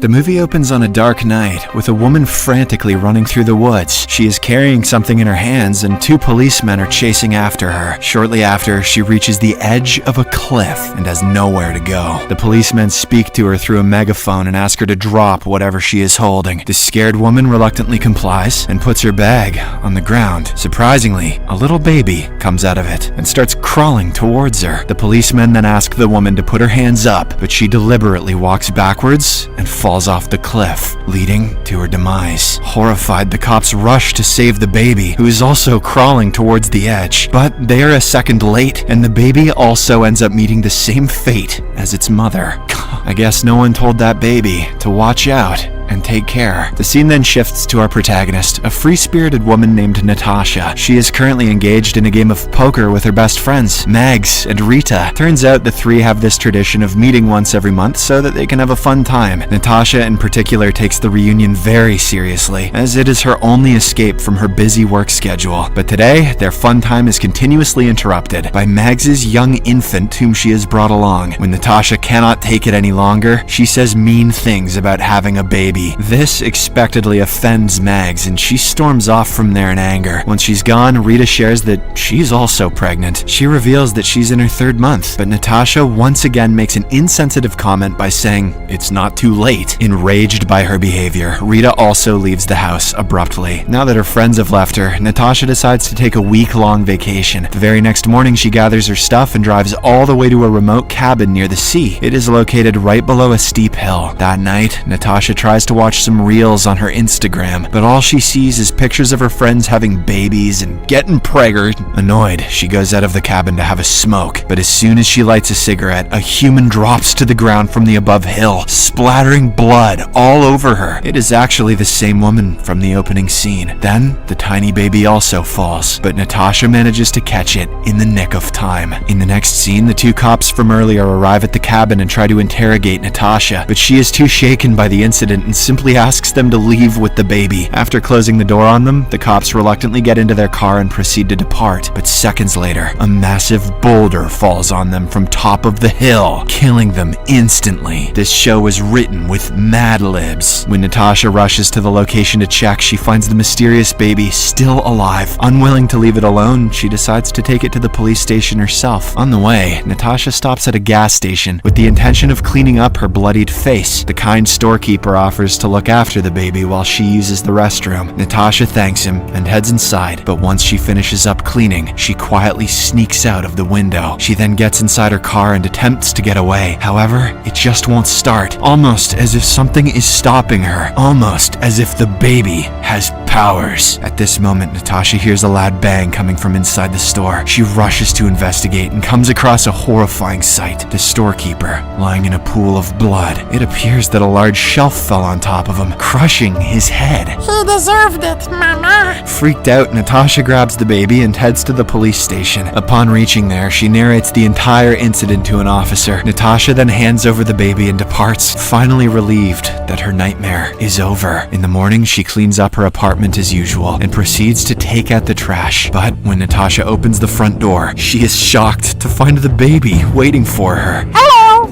The movie opens on a dark night with a woman frantically running through the woods. She is carrying something in her hands and two policemen are chasing after her. Shortly after, she reaches the edge of a cliff and has nowhere to go. The policemen speak to her through a megaphone and ask her to drop whatever she is holding. The scared woman reluctantly complies and puts her bag on the ground. Surprisingly, a little baby comes out of it and starts crawling towards her. The policemen then ask the woman to put her hands up, but she deliberately walks backwards and falls off the cliff, leading to her demise. Horrified, the cops rush to save the baby, who is also crawling towards the edge. But they are a second late, and the baby also ends up meeting the same fate as its mother. I guess no one told that baby to watch out and take care. The scene then shifts to our protagonist, a free-spirited woman named Natasha. She is currently engaged in a game of poker with her best friends, Mags and Rita. Turns out the three have this tradition of meeting once every month so that they can have a fun time. Natasha in particular takes the reunion very seriously, as it is her only escape from her busy work schedule. But today, their fun time is continuously interrupted by Mags's young infant whom she has brought along. When Natasha cannot take it any longer, she says mean things about having a baby. This expectedly offends Mags, and she storms off from there in anger. Once she's gone, Rita shares that she's also pregnant. She reveals that she's in her third month, but Natasha once again makes an insensitive comment by saying it's not too late. Enraged by her behavior, Rita also leaves the house abruptly. Now that her friends have left her, Natasha decides to take a week-long vacation. The very next morning, she gathers her stuff and drives all the way to a remote cabin near the sea. It is located right below a steep hill. That night, Natasha tries to watch some reels on her Instagram, but all she sees is pictures of her friends having babies and getting pregnant. Annoyed, she goes out of the cabin to have a smoke, but as soon as she lights a cigarette, a human drops to the ground from the above hill, splattering blood all over her. It is actually the same woman from the opening scene. Then, the tiny baby also falls, but Natasha manages to catch it in the nick of time. In the next scene, the two cops from earlier arrive at the cabin and try to interrogate Natasha, but she is too shaken by the incident and simply asks them to leave with the baby. After closing the door on them, the cops reluctantly get into their car and proceed to depart. But seconds later, a massive boulder falls on them from top of the hill, killing them instantly. This show was written with Mad Libs. When Natasha rushes to the location to check, she finds the mysterious baby still alive. Unwilling to leave it alone, she decides to take it to the police station herself. On the way, Natasha stops at a gas station with the intention of cleaning up her bloodied face. The kind storekeeper offers to look after the baby while she uses the restroom. Natasha thanks him and heads inside, but once she finishes up cleaning, she quietly sneaks out of the window. She then gets inside her car and attempts to get away. However, it just won't start, almost as if something is stopping her, almost as if the baby has powers. At this moment, Natasha hears a loud bang coming from inside the store. She rushes to investigate and comes across a horrifying sight. The storekeeper lying in a pool of blood. It appears that a large shelf fell on top of him, crushing his head. He deserved it, Mama. Freaked out, Natasha grabs the baby and heads to the police station. Upon reaching there, she narrates the entire incident to an officer. Natasha then hands over the baby and departs, finally relieved that her nightmare is over. In the morning, she cleans up her apartment as usual and proceeds to take out the trash. But when Natasha opens the front door, she is shocked to find the baby waiting for her.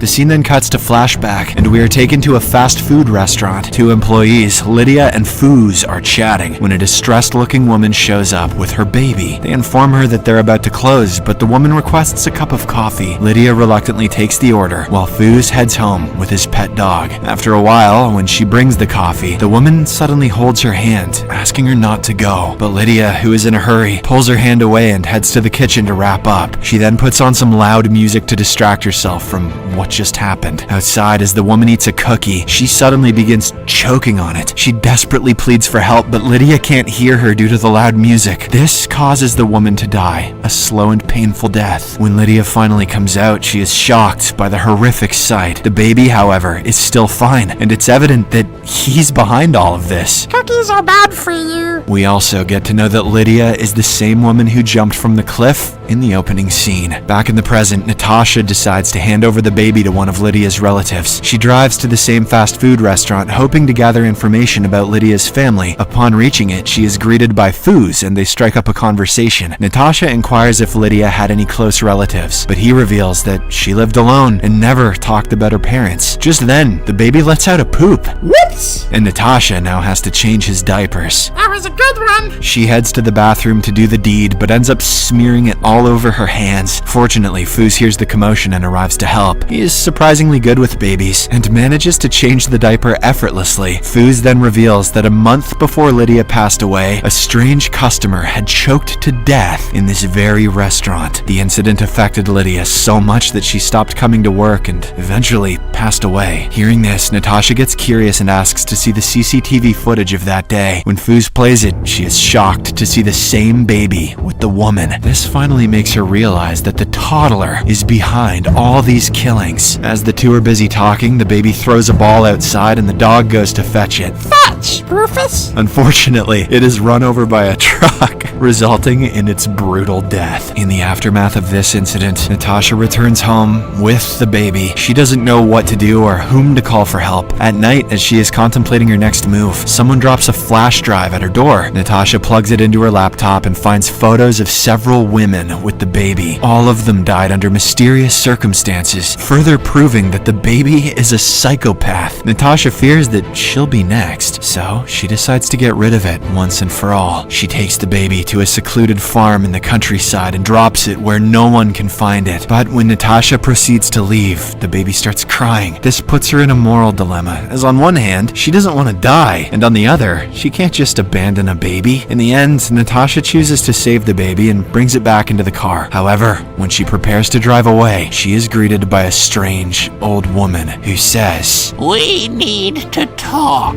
The scene then cuts to flashback, and we are taken to a fast food restaurant. Two employees, Lydia and Foos, are chatting when a distressed-looking woman shows up with her baby. They inform her that they're about to close, but the woman requests a cup of coffee. Lydia reluctantly takes the order, while Foos heads home with his pet dog. After a while, when she brings the coffee, the woman suddenly holds her hand, asking her not to go. But Lydia, who is in a hurry, pulls her hand away and heads to the kitchen to wrap up. She then puts on some loud music to distract herself from what just happened. Outside, as the woman eats a cookie, she suddenly begins choking on it. She desperately pleads for help, but Lydia can't hear her due to the loud music. This causes the woman to die, a slow and painful death. When Lydia finally comes out, she is shocked by the horrific sight. The baby, however, is still fine, and it's evident that he's behind all of this. Cookies are bad for you. We also get to know that Lydia is the same woman who jumped from the cliff in the opening scene. Back in the present, Natasha decides to hand over the baby to one of Lydia's relatives. She drives to the same fast food restaurant, hoping to gather information about Lydia's family. Upon reaching it, she is greeted by Foos, and they strike up a conversation. Natasha inquires if Lydia had any close relatives, but he reveals that she lived alone and never talked about her parents. Just then, the baby lets out a poop. Whoops! And Natasha now has to change his diapers. That was a good one. She heads to the bathroom to do the deed, but ends up smearing it all over her hands. Fortunately, Foos hears the commotion and arrives to help. He is surprisingly good with babies, and manages to change the diaper effortlessly. Foos then reveals that a month before Lydia passed away, a strange customer had choked to death in this very restaurant. The incident affected Lydia so much that she stopped coming to work and eventually passed away. Hearing this, Natasha gets curious and asks to see the CCTV footage of that day. When Foos plays it, she is shocked to see the same baby with the woman. This finally makes her realize that the toddler is behind all these killings. As the two are busy talking, the baby throws a ball outside and the dog goes to fetch it. Fetch, Rufus. Unfortunately, it is run over by a truck, resulting in its brutal death. In the aftermath of this incident, Natasha returns home with the baby. She doesn't know what to do or whom to call for help. At night, as she is contemplating her next move, someone drops a flash drive at her door. Natasha plugs it into her laptop and finds photos of several women with the baby. All of them died under mysterious circumstances, further proving that the baby is a psychopath. Natasha fears that she'll be next, so she decides to get rid of it once and for all. She takes the baby to a secluded farm in the countryside and drops it where no one can find it. But when Natasha proceeds to leave, the baby starts crying. This puts her in a moral dilemma, as on one hand, she doesn't want to die, and on the other, she can't just abandon a baby. In the end, Natasha chooses to save the baby and brings it back into the car. However, when she prepares to drive away, she is greeted by a strange old woman who says, "We need to talk."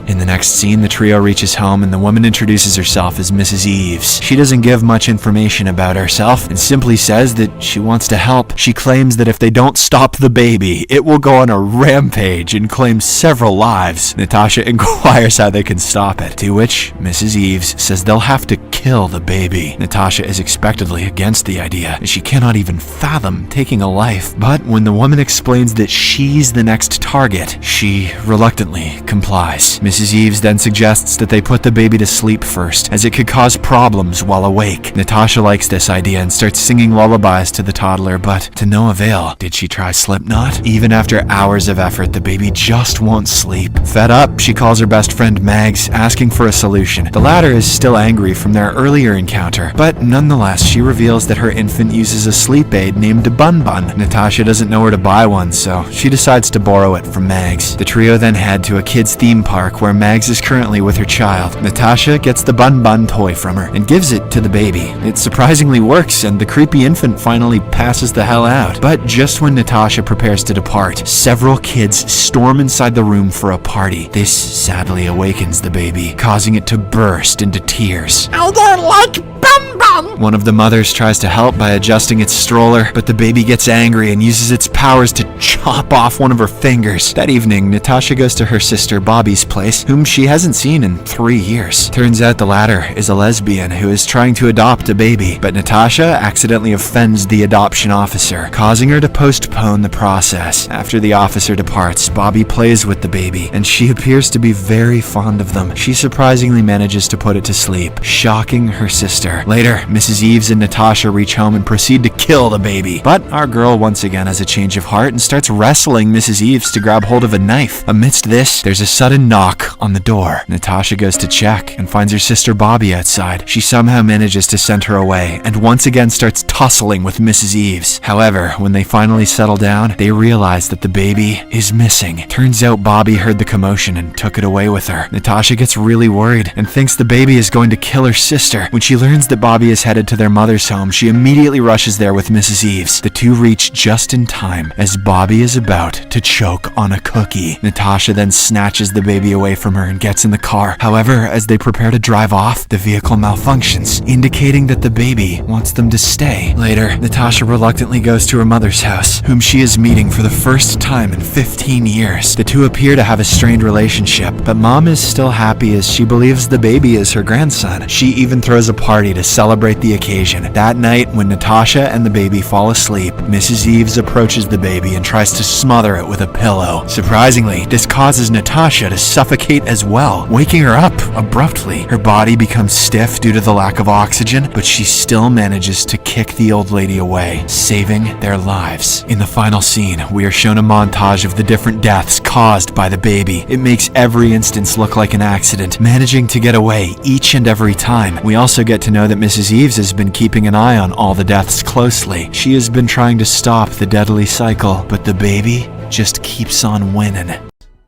In the next scene, the trio reaches home and the woman introduces herself as Mrs. Eves. She doesn't give much information about herself and simply says that she wants to help. She claims that if they don't stop the baby, it will go on a rampage and claim several lives. Natasha inquires how they can stop it, to which Mrs. Eves says they'll have to kill the baby. Natasha is expectedly against the idea, as she cannot even fathom taking a life. But when the woman explains that she's the next target, she reluctantly complies. Mrs. Eves then suggests that they put the baby to sleep first, as it could cause problems while awake. Natasha likes this idea and starts singing lullabies to the toddler, but to no avail. Did she try Slipknot? Even after hours of effort, the baby just won't sleep. Fed up, she calls her best friend Mags, asking for a solution. The latter is still angry from their earlier encounter, but nonetheless, she reveals that her infant uses a sleep aid named Bun Bun. Natasha doesn't know where to buy one, so she decides to borrow it from Mags. The trio then head to a kid's theme park where Mags is currently with her child. Natasha gets the Bun Bun toy from her and gives it to the baby. It surprisingly works, and the creepy infant finally passes the hell out. But just when Natasha prepares to depart, several kids storm inside the room for a party. This sadly awakens the baby, causing it to burst into tears. I don't like Bum Bum. One of the mothers tries to help by adjusting its stroller, but the baby gets angry and uses its powers to chop off one of her fingers. That evening, Natasha goes to her sister Bobby's place, whom she hasn't seen in 3 years. Turns out the latter is a lesbian who is trying to adopt a baby, but Natasha accidentally offends the adoption officer, causing her to postpone the process. After the officer departs, Bobby plays with the baby, and she appears to be very fond of them. She surprisingly manages to put it to sleep, shocking her sister. Later, Mrs. Eves and Natasha reach home and proceed to kill the baby. But our girl once again has a change of heart and starts wrestling Mrs. Eves to grab hold of a knife. Amidst this, there's a sudden knock on the door. Natasha goes to check and finds her sister Bobby outside. She somehow manages to send her away and once again starts tussling with Mrs. Eves. However, when they finally settle down, they realize that the baby is missing. Turns out Bobby heard the commotion and took it away with her. Natasha gets really worried and thinks the baby is going to kill her sister. When she learns that Bobby is headed to their mother's home, she immediately rushes there with Mrs. Eves. The two reach just in time as Bobby is about to choke on a cookie. Natasha then snatches the baby away from her and gets in the car. However, as they prepare to drive off, the vehicle malfunctions, indicating that the baby wants them to stay. Later, Natasha reluctantly goes to her mother's house, whom she is meeting for the first time in 15 years. The two appear to have a strained relationship, but Mom is still happy as she believes the baby is her grandson. She even throws a party to celebrate the occasion. That night, when Natasha and the baby fall asleep, Mrs. Eves approaches the baby and tries to smother it with a pillow. Surprisingly, this causes Natasha to suffocate suffocate as well, waking her up abruptly. Her body becomes stiff due to the lack of oxygen, but she still manages to kick the old lady away, saving their lives. In the final scene, we are shown a montage of the different deaths caused by the baby. It makes every instance look like an accident, managing to get away each and every time. We also get to know that Mrs. Eves has been keeping an eye on all the deaths closely. She has been trying to stop the deadly cycle, but the baby just keeps on winning.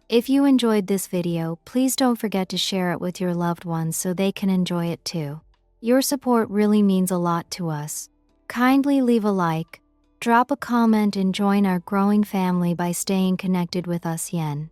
If you enjoyed this video, please don't forget to share it with your loved ones so they can enjoy it too. Your support really means a lot to us. Kindly leave a like, drop a comment and join our growing family by staying connected with us yen.